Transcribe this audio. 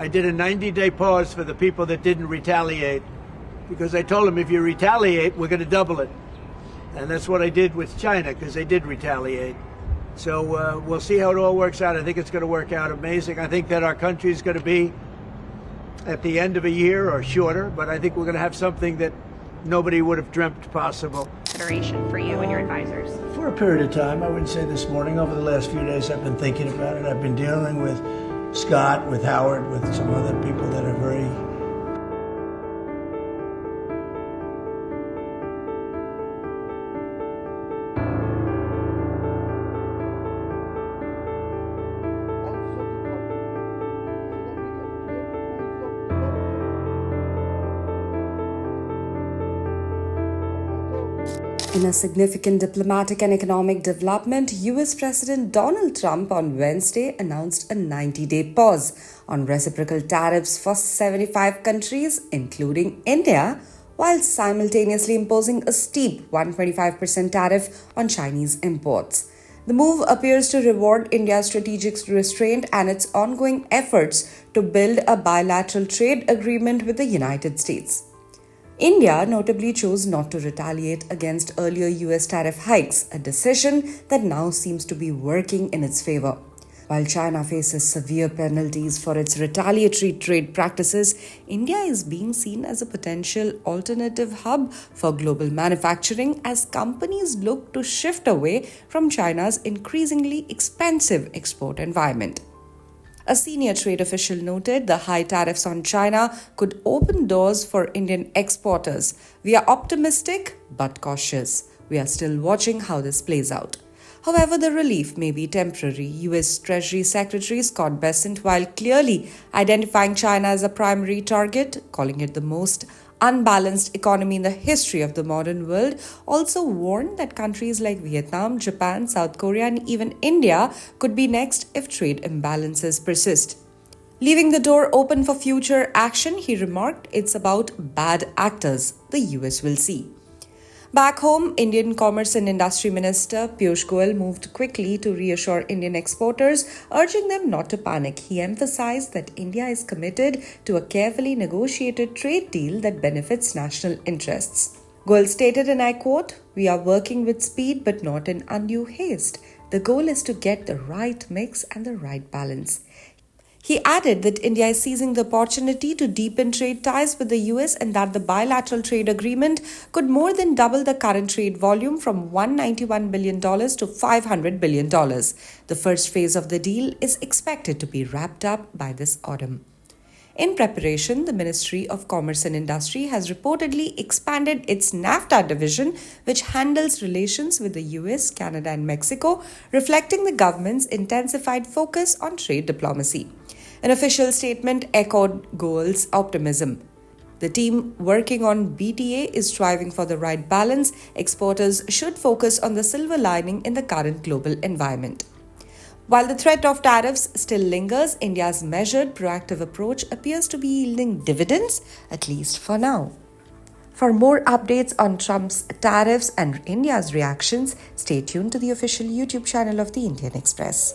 I did a 90-day pause for the people that didn't retaliate, because I told them if you retaliate, we're going to double it. And that's what I did with China, because they did retaliate. So we'll see how it all works out. I think it's going to work out amazing. I think that our country is going to be at the end of a year or shorter, but I think we're going to have something that nobody would have dreamt possible. Consideration for you and your advisors? For a period of time, I wouldn't say this morning. Over the last few days, I've been thinking about it. I've been dealing with Scott, with Howard, with some other people that are very In a significant diplomatic and economic development, US President Donald Trump on Wednesday announced a 90-day pause on reciprocal tariffs for 75 countries, including India, while simultaneously imposing a steep 125% tariff on Chinese imports. The move appears to reward India's strategic restraint and its ongoing efforts to build a bilateral trade agreement with the United States. India notably chose not to retaliate against earlier US tariff hikes, a decision that now seems to be working in its favor. While China faces severe penalties for its retaliatory trade practices, India is being seen as a potential alternative hub for global manufacturing as companies look to shift away from China's increasingly expensive export environment. A senior trade official noted the high tariffs on China could open doors for Indian exporters. We are optimistic but cautious. We are still watching how this plays out. However, the relief may be temporary. US Treasury Secretary Scott Bessent, while clearly identifying China as a primary target, calling it the most unbalanced economy in the history of the modern world, also warned that countries like Vietnam, Japan, South Korea, and even India could be next if trade imbalances persist. Leaving the door open for future action, he remarked, it's about bad actors. The US will see. Back home, Indian Commerce and Industry Minister Piyush Goyal moved quickly to reassure Indian exporters, urging them not to panic. He emphasized that India is committed to a carefully negotiated trade deal that benefits national interests. Goyal stated, and I quote, "We are working with speed but not in undue haste. The goal is to get the right mix and the right balance." He added that India is seizing the opportunity to deepen trade ties with the US and that the bilateral trade agreement could more than double the current trade volume from $191 billion to $500 billion. The first phase of the deal is expected to be wrapped up by this autumn. In preparation, the Ministry of Commerce and Industry has reportedly expanded its NAFTA division, which handles relations with the US, Canada, and Mexico, reflecting the government's intensified focus on trade diplomacy. An official statement echoed Goyal's optimism. The team working on BTA is striving for the right balance. Exporters should focus on the silver lining in the current global environment. While the threat of tariffs still lingers, India's measured, proactive approach appears to be yielding dividends, at least for now. For more updates on Trump's tariffs and India's reactions, stay tuned to the official YouTube channel of the Indian Express.